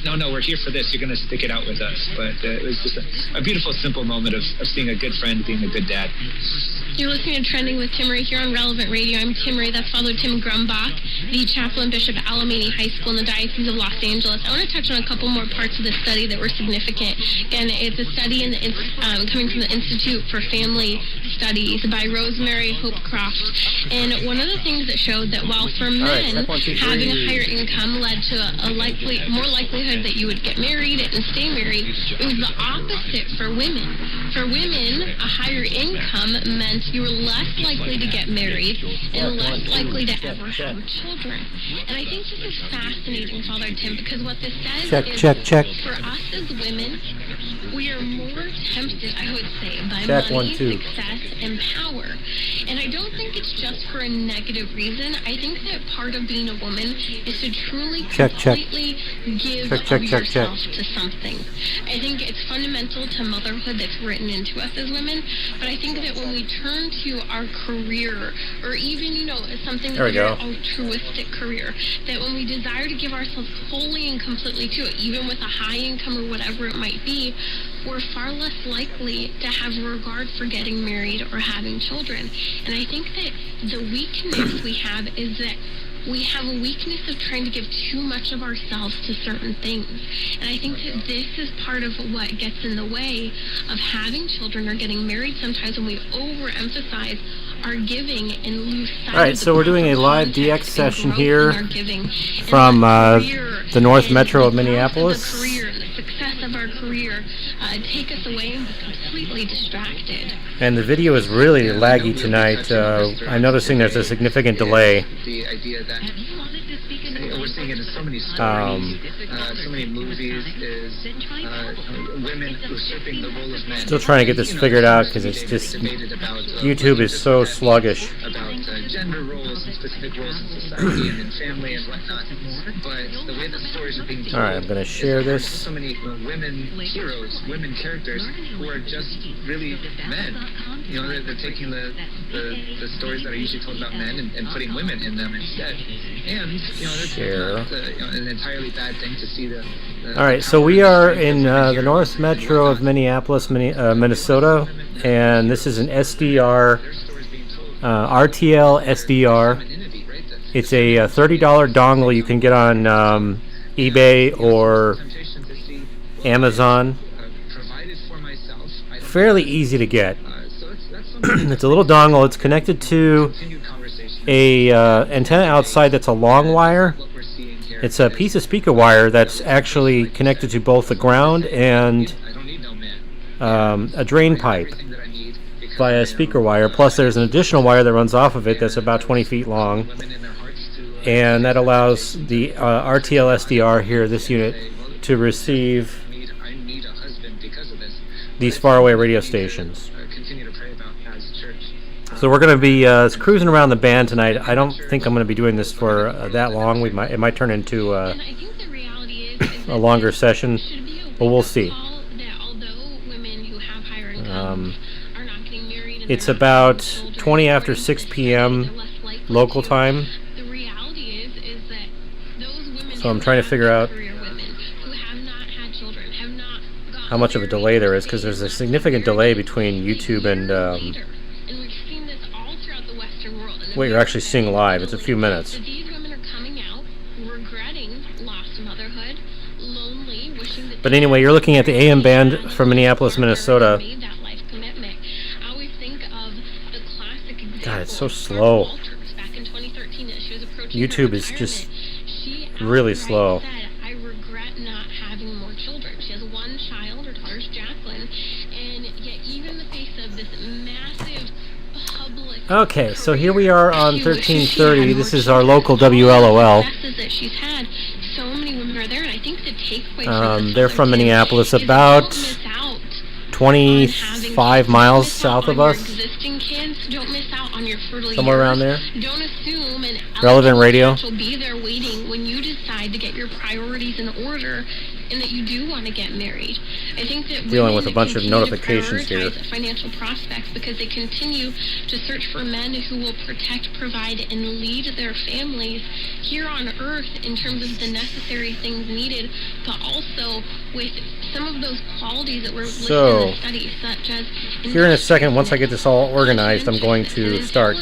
no, we're here for this. You're going to stick it out with us. But it was just a beautiful, simple moment of seeing a good friend being a good dad. You're listening to Trending with Tim Ray here on Relevant Radio. I'm Tim Ray. That's Father Tim Grumbach, the chaplain bishop at Alameda High School in the Diocese of Los Angeles. I want to touch on a couple more parts of this study that were significant. Again, it's a study coming from the Institute for Family Studies by Rosemary Hopecroft. And one of the things that showed that while for men, having a higher income led to more likelihood that you would get married and stay married, it was the opposite for women. For women, a higher income meant you were less likely to get married and less likely to ever have children. And I think this is fascinating, Father Tim, because what this says is for us as women, we are more tempted, I would say, by money, success, and power. And I don't think it's just for a negative reason. I think that part of being a woman is to truly completely give of yourself to something. I think it's fundamental to motherhood that's written into us as women, but I think that when we turn to our career, or even, something that's an altruistic career, that when we desire to give ourselves wholly and completely to it, even with a high income or whatever it might be, we're far less likely to have regard for getting married or having children. And I think that the weakness we have is that we have a weakness of trying to give too much of ourselves to certain things. And I think that this is part of what gets in the way of having children or getting married sometimes, when we overemphasize our giving and lose sight. All right, so we're doing a live DX session here from the North Metro of Minneapolis. The success of our career take us away and be completely distracted. And the video is really laggy tonight. I'm noticing there's a significant delay. The idea that we're seeing it in so many stories, so many movies, is women usurping the role of men. Still trying to get this figured out because it's just YouTube is so sluggish. About gender roles and specific roles in society and in family and whatnot. But the way the stories are being told. All right, I'm going to share this. So many women heroes, women characters who are just really men. They're taking the stories that are usually told about men and putting women in them instead. And it's not an entirely bad thing to see the all right, so we are in the North Metro of Minneapolis, Minnesota, and this is an SDR, RTL SDR. It's a $30 dongle you can get on eBay or Amazon. Fairly easy to get. It's a little dongle. It's connected to a antenna outside that's a long wire. It's a piece of speaker wire that's actually connected to both the ground and a drain pipe via speaker wire. Plus there's an additional wire that runs off of it that's about 20 feet long. And that allows the RTL SDR here, this unit, to receive these faraway radio stations. So we're going to be cruising around the band tonight. I don't think I'm going to be doing this for that long. It might turn into a longer session, but we'll see. It's about 20 after 6 p.m. local time. So I'm trying to figure out how much of a delay there is, because there's a significant delay between YouTube and what you're actually seeing live. It's a few minutes. But anyway, you're looking at the AM band from Minneapolis, Minnesota. God, it's so slow. YouTube is just really slow. Okay, so here we are on 1330. This is our local WLOL. They're from Minneapolis, about 25 miles south of us. Don't miss out on your fertile Somewhere years. around there. Don't assume an Relevant radio. will be there waiting when you decide to get your priorities in order and that you do want to get married. I think that Dealing with a bunch of continue to notifications here. prioritize financial prospects because they continue to search for men who will protect, provide, and lead their families here on earth in terms of the necessary things needed, but also with some of those qualities that were listed in the study, such as here in a second, once I get this all organized, I'm going to start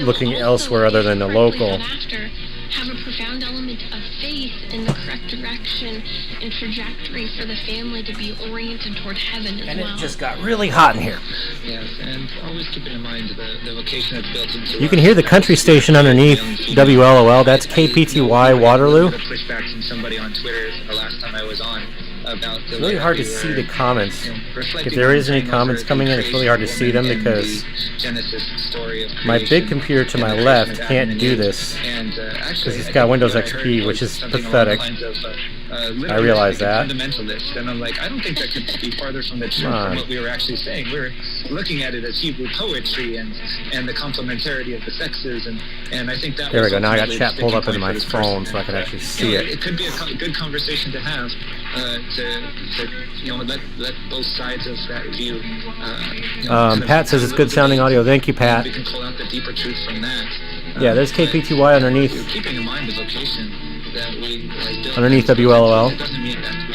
looking elsewhere other than the local. Have a profound element of faith in the correct direction and trajectory for the family to be oriented toward heaven as And well. it just got really hot in here. Yes, and always keeping in mind the vocation that's built into. You can hear the country station underneath WLOL. That's KPTY Waterloo. The pushback from somebody on Twitter the last time I was on about the It's really hard to see the comments. If there is any comments coming in, it's really hard to see them because my big computer to my left can't do this because it's got Windows XP, which is pathetic. I realize that. Fundamentalist, and I'm like, I don't think that could be farther from the truth from what we were actually saying. We were looking at it as Hebrew poetry and the complementarity of the sexes, and I think that. There we was go. Now I got ultimately chat the pulled up sticking into point my for this phone person. so I can actually You see know, it. It could be a good conversation to have to let both sides of that view. Pat says it's good sounding audio. Thank you, Pat. We can pull out the deeper truth from that. Yeah, there's KPTY underneath. Keeping in mind the vocation that we Underneath WLOL. It doesn't mean that we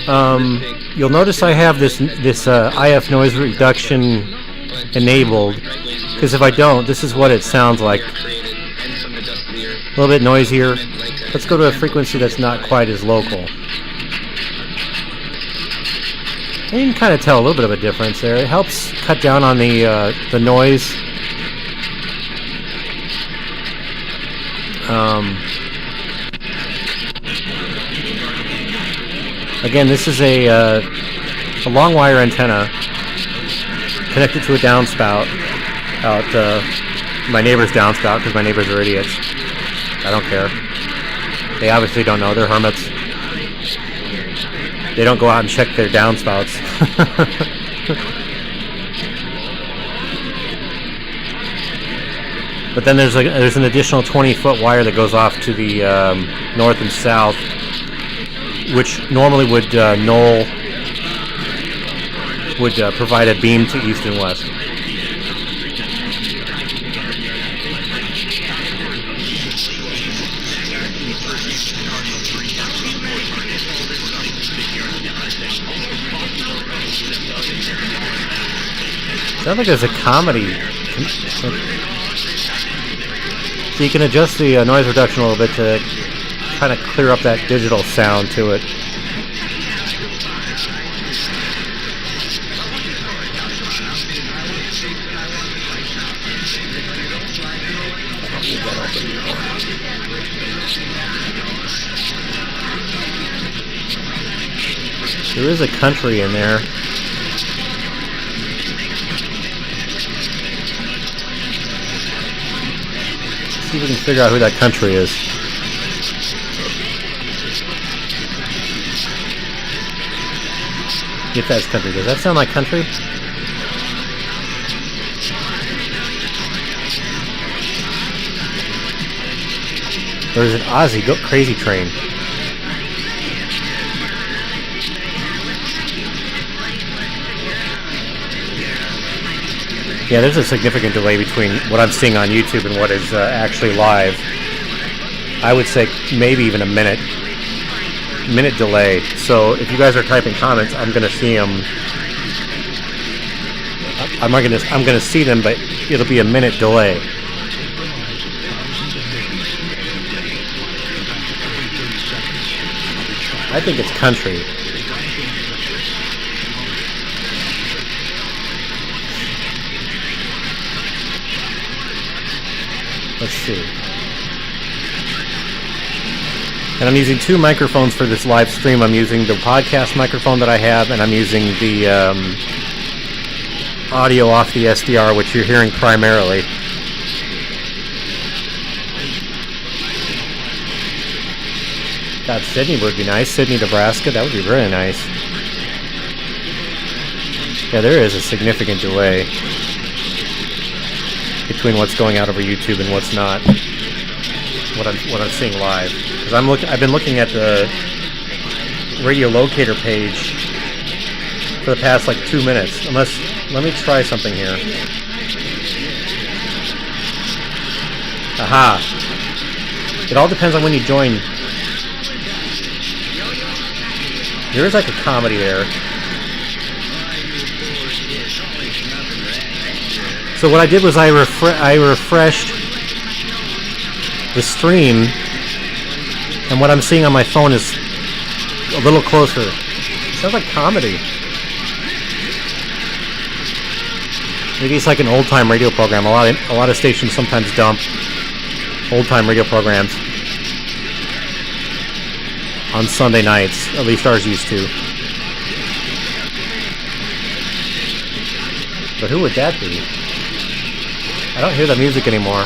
are. You'll notice I have this IF noise reduction enabled, because if I don't, this is what it sounds like. A little bit noisier. Let's go to a frequency that's not quite as local. And you can kind of tell a little bit of a difference there. It helps cut down on the noise. Again, this is a long wire antenna connected to a downspout out my neighbor's downspout because my neighbors are idiots. I don't care. They obviously don't know. They're hermits. They don't go out and check their downspouts. But then there's an additional 20-foot wire that goes off to the north and south, which normally would provide a beam to east and west. Sounds like there's a comedy. So you can adjust the noise reduction a little bit to kind of clear up that digital sound to it. There is a country in there. See if we can figure out who that country is. If that's country. Does that sound like country? Or is it Ozzy Crazy Train? Yeah, there's a significant delay between what I'm seeing on YouTube and what is actually live. I would say maybe even a minute delay. So if you guys are typing comments, I'm going to see them. I'm going to see them, but it'll be a minute delay. I think it's country. Let's see. And I'm using two microphones for this live stream. I'm using the podcast microphone that I have, and I'm using the audio off the SDR, which you're hearing primarily. God, Sydney would be nice. Sydney, Nebraska, that would be very nice. Yeah, there is a significant delay between what's going out over YouTube and what's not. What I'm seeing live, because I've been looking at the radio locator page for the past like 2 minutes. Let me try something here. Aha! It all depends on when you join. There is like a comedy there. So what I did was I refreshed the stream, and what I'm seeing on my phone is a little closer. Sounds like comedy. Maybe it's like an old-time radio program. A lot of stations sometimes dump old-time radio programs on Sunday nights. At least ours used to. But who would that be? I don't hear the music anymore.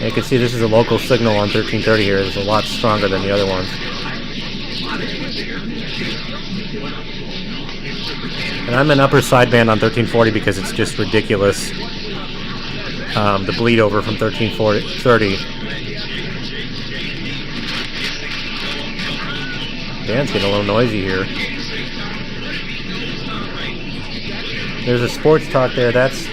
You can see this is a local signal on 1330 here. It's a lot stronger than the other ones. And I'm in upper sideband on 1340 because it's just ridiculous. The bleed over from 1330. Band's getting a little noisy here. There's a sports talk there. That's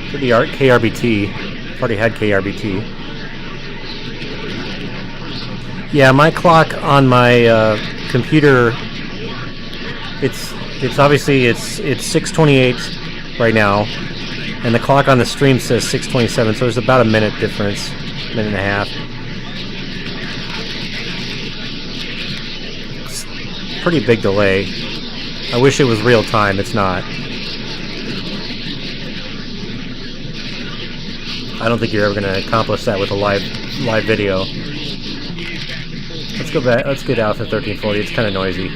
could be KRBT. Already had KRBT. Yeah, my clock on my computer. It's obviously it's 6:28 right now, and the clock on the stream says 6:27. So there's about a minute difference, minute and a half. It's a pretty big delay. I wish it was real time. It's not. I don't think you're ever going to accomplish that with a live video. Let's go back. Let's get out to 1340. It's kind of noisy.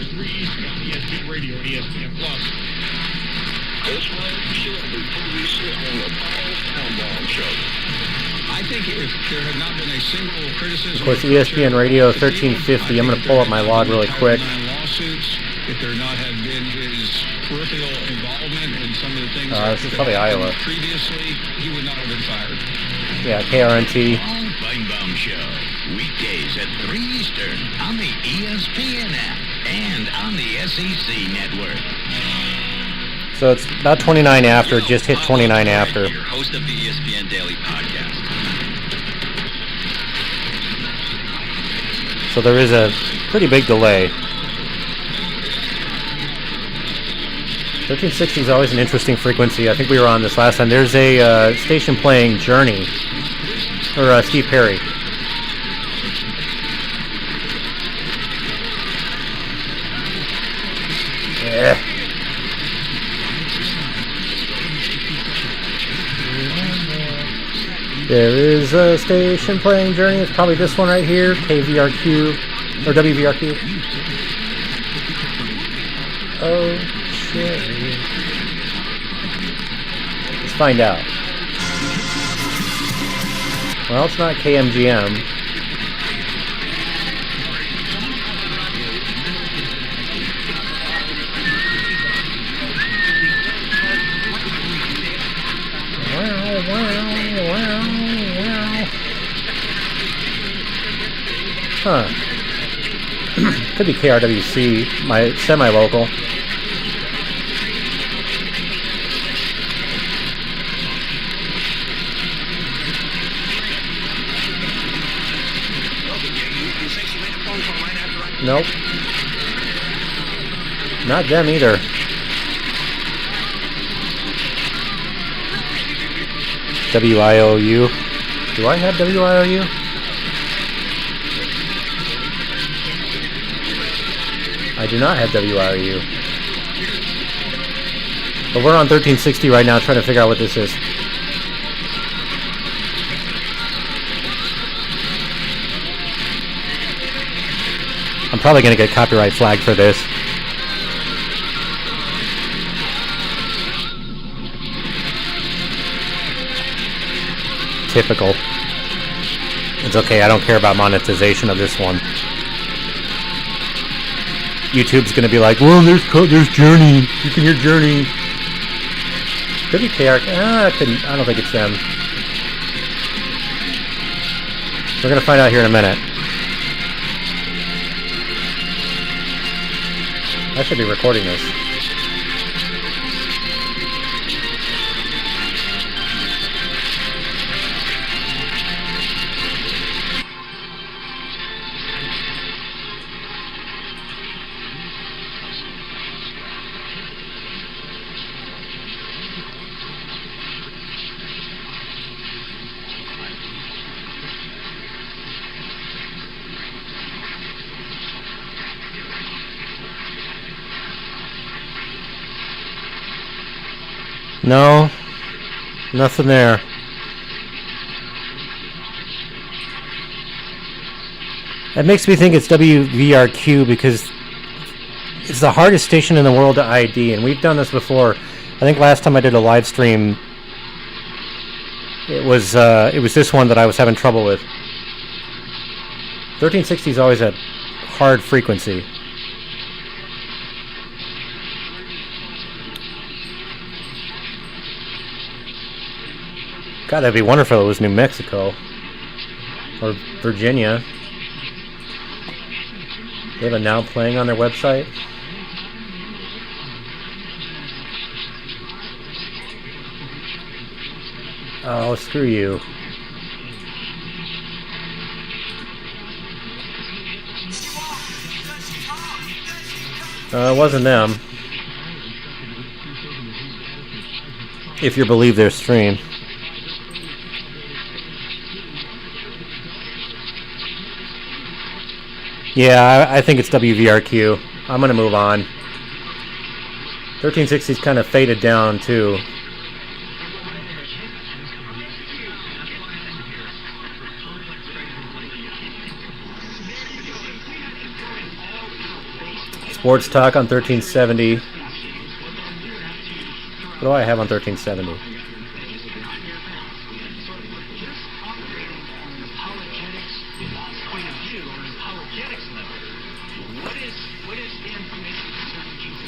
Of course, ESPN Radio 1350. I'm going to pull up my log really quick. If there not had been his peripheral involvement in some of the things this is probably Iowa. Previously, he would not have been fired. Yeah, KRNT. Feinbaum Show, weekdays at 3 Eastern on the ESPN app and on the SEC network. So it's about 29 after, just hit 29 after. Your host of the ESPN Daily Podcast. So there is a pretty big delay. 1360 is always an interesting frequency. I think we were on this last time. There's a station playing Journey, or Steve Perry. Yeah. There is a station playing Journey. It's probably this one right here, KVRQ, or WVRQ. Oh, shit. Let's find out. Well, it's not KMGM. Huh. Could be KRWC, my semi-local. Nope. Not them either. WIOU. Do I have WIOU? I do not have WIOU. But we're on 1360 right now trying to figure out what this is. I'm probably going to get copyright flagged for this. Typical. It's okay, I don't care about monetization of this one. YouTube's gonna be like, well, there's Journey. You can hear Journey. Could be KR. I don't think it's them. We're gonna find out here in a minute. I should be recording this. No, nothing there. That makes me think it's WVRQ because it's the hardest station in the world to ID, and we've done this before. I think last time I did a live stream, it was this one that I was having trouble with. 1360 is always a hard frequency. God, that'd be wonderful if it was New Mexico or Virginia. They have a now playing on their website. Oh, screw you. It wasn't them. If you believe their stream. Yeah, I think it's WVRQ. I'm gonna move on. 1360's kind of faded down too. Sports Talk on 1370. What do I have on 1370?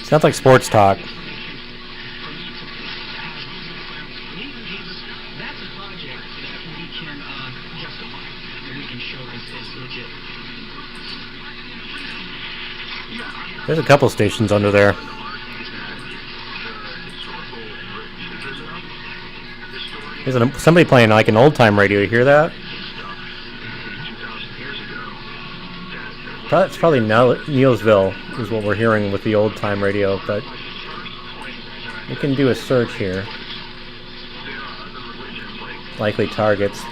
Sounds like Sports Talk. There's a couple stations under there. There's somebody playing like an old time radio. You hear that? It's probably Neilsville is what we're hearing with the old time radio, but we can do a search here. Likely targets.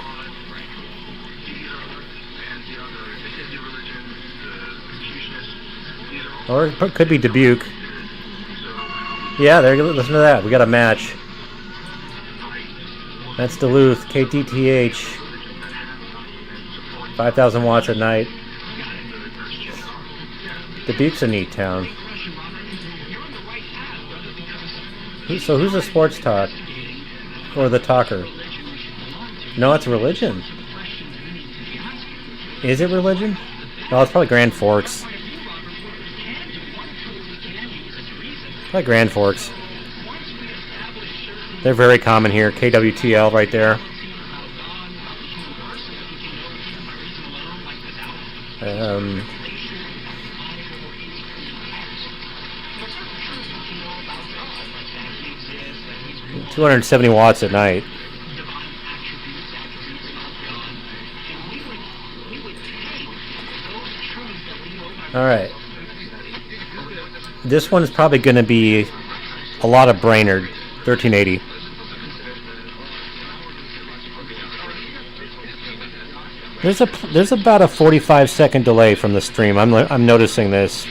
Or it could be Dubuque. Yeah, there. Listen to that. We got a match. That's Duluth, KTTH. 5,000 watts at night. Dubuque's a neat town. So who's the Sports Talk? Or the talker? No, it's Religion. Is it Religion? No, it's probably Grand Forks. Probably Grand Forks. They're very common here. KWTL right there. 270 watts at night. All right. This one is probably going to be a lot of Brainerd, 1380. There's about a 45-second delay from the stream. I'm noticing this.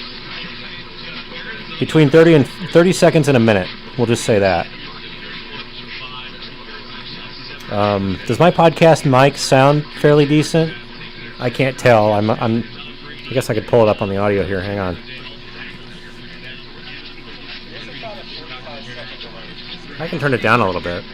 Between 30 seconds and a minute. We'll just say that. Does my podcast mic sound fairly decent? I can't tell. I guess I could pull it up on the audio here. Hang on. I can turn it down a little bit.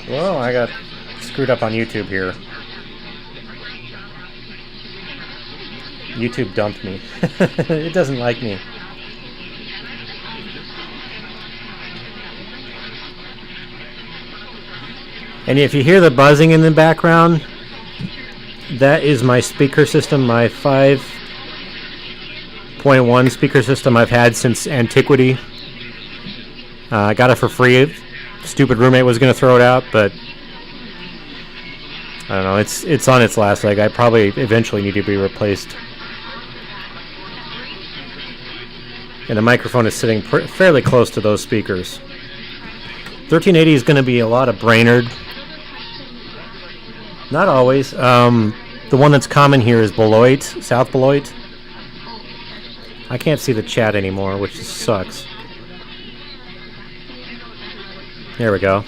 Well, I got screwed up on YouTube here. YouTube dumped me. It doesn't like me. And if you hear the buzzing in the background, that is my speaker system, my 5.1 speaker system I've had since antiquity. I got it for free. Stupid roommate was going to throw it out, but I don't know. It's on its last leg. I probably eventually need to be replaced. And the microphone is sitting fairly close to those speakers. 1380 is going to be a lot of Brainerd. Not always. The one that's common here is Beloit, South Beloit. I can't see the chat anymore, which sucks. There we go.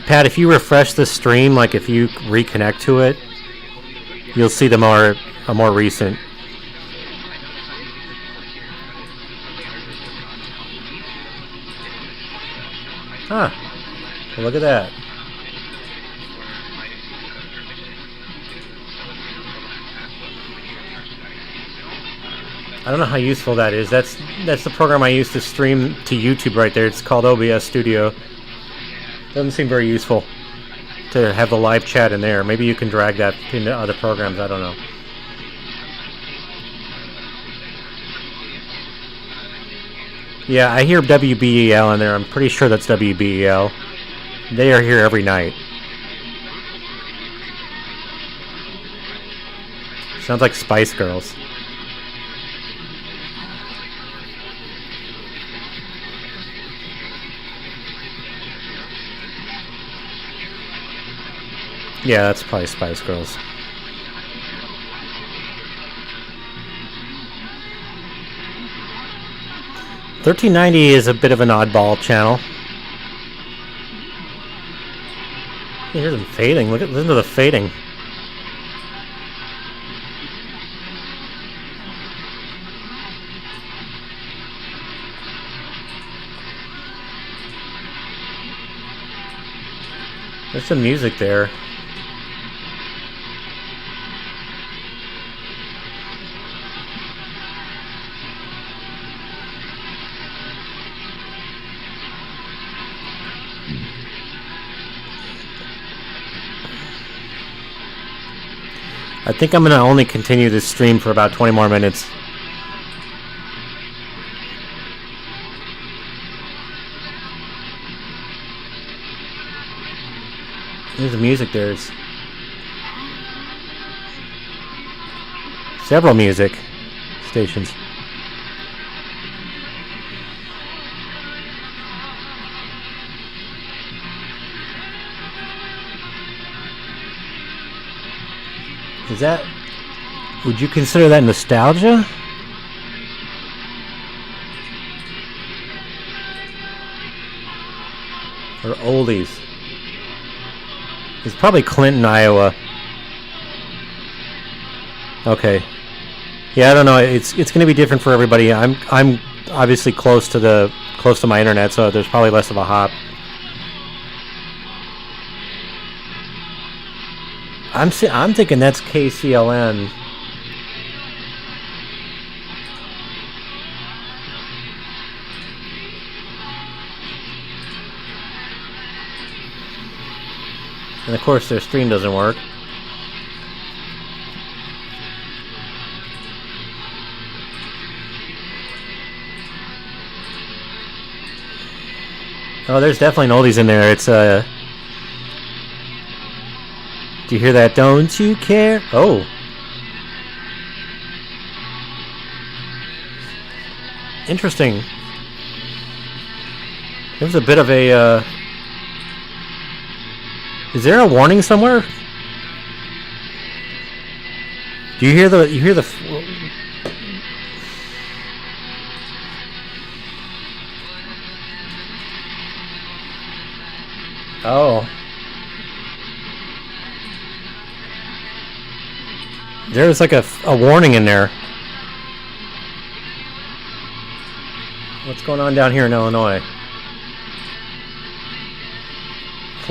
Pat, if you refresh the stream, like if you reconnect to it, you'll see a more recent. Huh. Well, look at that. I don't know how useful that is. That's the program I use to stream to YouTube right there. It's called OBS Studio. Doesn't seem very useful to have the live chat in there. Maybe you can drag that into other programs. I don't know. Yeah, I hear WBEL in there. I'm pretty sure that's WBEL. They are here every night. Sounds like Spice Girls. Yeah, that's probably Spice Girls. $13.90 is a bit of an oddball channel. You hear them fading. Listen to the fading. There's some music there. I think I'm going to only continue this stream for about 20 more minutes. There's the music. There's several music stations. Is that... Would you consider that nostalgia? Or oldies? It's probably Clinton, Iowa. Okay. Yeah, I don't know. It's going to be different for everybody. I'm obviously close to my internet, so there's probably less of a hop. I'm thinking that's KCLN. And of course their stream doesn't work. Oh, there's definitely an oldies in there. It's do you hear that? Don't you care? Oh. Interesting. There's a bit of a is there a warning somewhere? Do you hear the Oh. There's like a warning in there. What's going on down here in Illinois?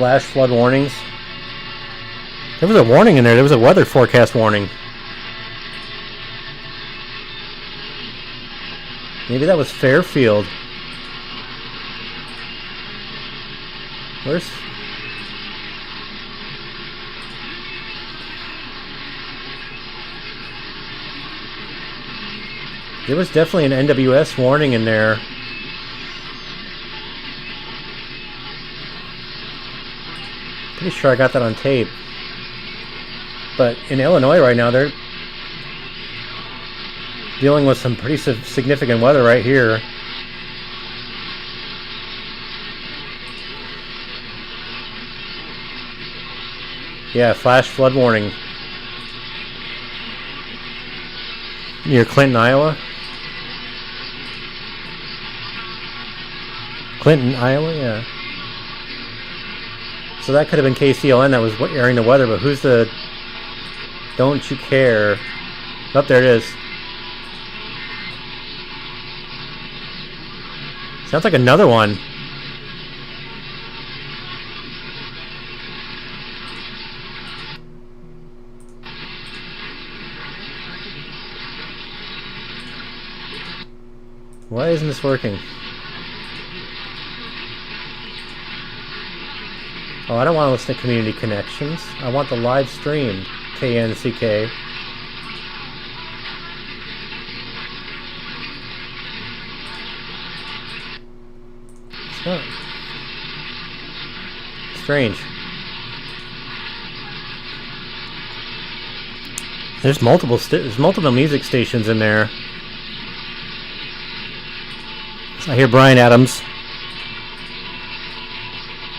flash flood warnings. There was a warning in there. There was a weather forecast warning. Maybe that was Fairfield. Where's... There was definitely an NWS warning in there. Pretty sure I got that on tape. But in Illinois right now, they're dealing with some pretty significant weather right here. Yeah, flash flood warning. Near Clinton, Iowa. Clinton, Iowa, yeah. So that could have been KCLN that was airing the weather, but who's the... Don't you care? Oh, there it is. Sounds like another one. Why isn't this working? Oh, I don't want to listen to Community Connections. I want the live streamed KNCK. It's not. Strange. There's multiple music stations in there. I hear Bryan Adams.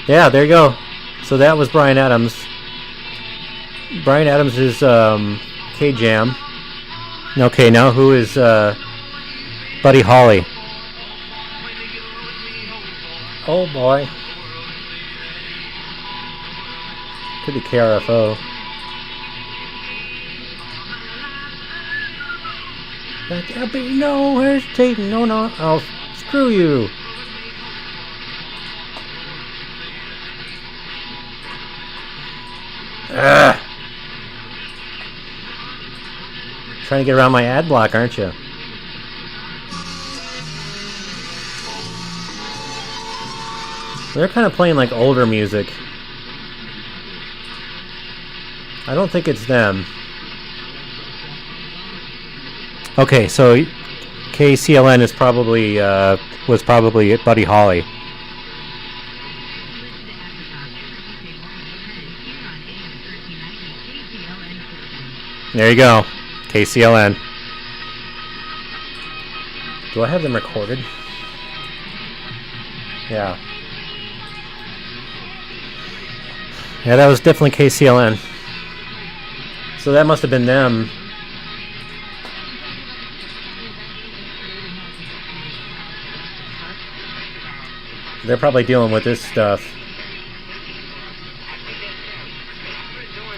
Yeah, there you go. So that was Bryan Adams. Bryan Adams is K-Jam. Okay, now who is Buddy Holly? Oh boy. Could be KRFO. There'll be no hesitating. No, I'll screw you. Ugh. Trying to get around my ad block, aren't you? They're kind of playing like older music. I don't think it's them. Okay, so KCLN is probably was probably Buddy Holly. There you go, KCLN. Do I have them recorded? Yeah. Yeah, that was definitely KCLN. So that must have been them. They're probably dealing with this stuff.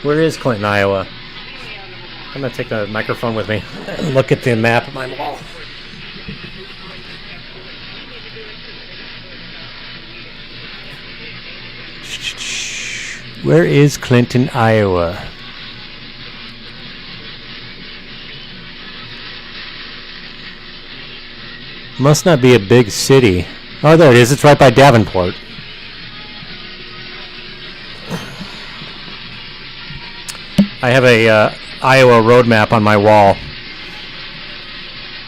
Where is Clinton, Iowa? I'm going to take the microphone with me and look at the map of my wall. Where is Clinton, Iowa? Must not be a big city. Oh, there it is. It's right by Davenport. I have a Iowa road map on my wall.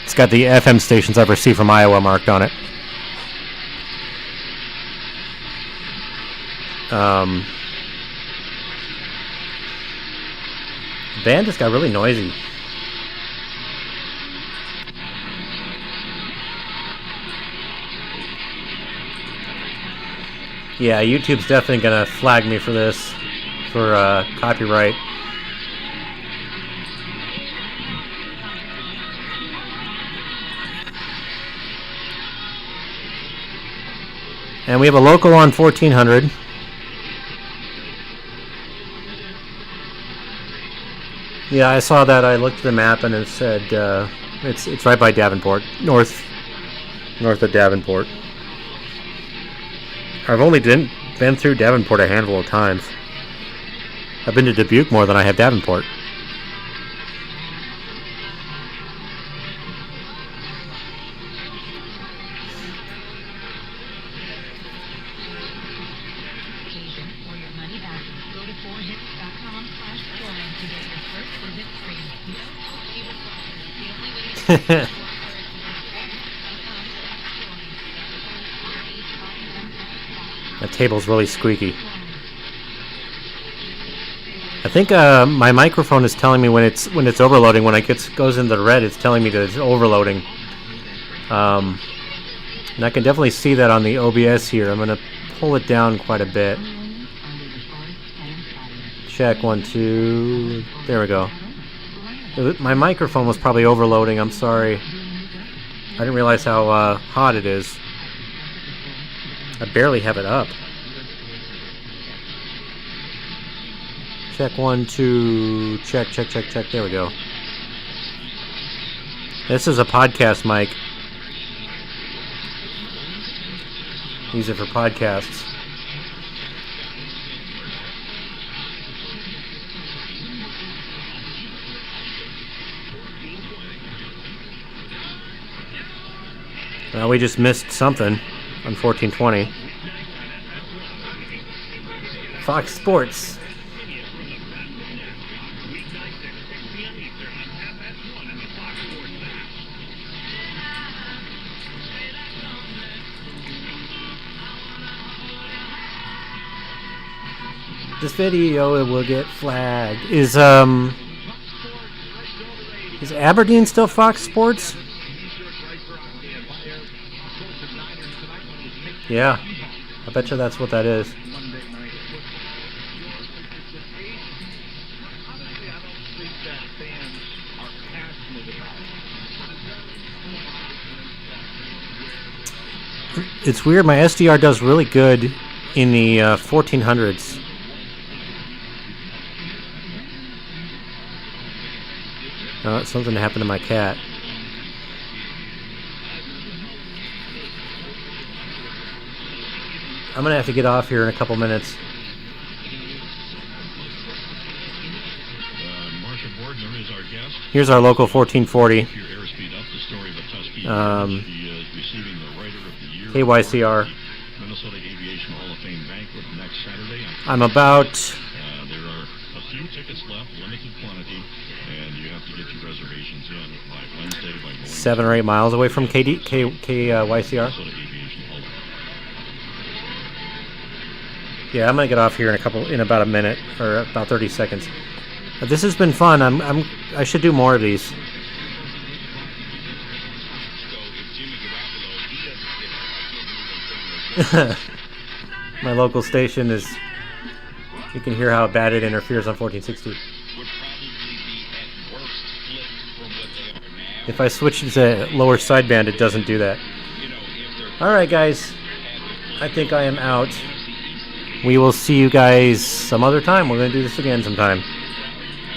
It's got the FM stations I've received from Iowa marked on it. The band just got really noisy. Yeah, YouTube's definitely gonna flag me for this, for copyright. And we have a local on 1400. Yeah, I saw that. I looked at the map and it said it's right by Davenport, north of Davenport. I've only been been through Davenport a handful of times. I've been to Dubuque more than I have Davenport. That table's really squeaky. I think my microphone is telling me when it's overloading. When it goes into the red, it's telling me that it's overloading. And I can definitely see that on the OBS here. I'm going to pull it down quite a bit. Check 1, 2. There we go. My microphone was probably overloading. I'm sorry. I didn't realize how hot it is. I barely have it up. Check 1, 2. Check. There we go. This is a podcast mic. Use it for podcasts. Well, we just missed something on 1420. Fox Sports. This video will get flagged. Is Aberdeen still Fox Sports? Yeah, I bet you that's what that is. It's weird, my SDR does really good in the 1400s. Oh, something happened to my cat. I'm going to have to get off here in a couple minutes. Here's our local 1440. KYCR. I'm about 7 or 8 miles away from KYCR. Yeah, I'm gonna get off here in about a minute or about 30 seconds. This has been fun. I should do more of these. My local station is. You can hear how bad it interferes on 1460. If I switch to lower sideband, it doesn't do that. All right, guys. I think I am out. We will see you guys some other time. We're going to do this again sometime.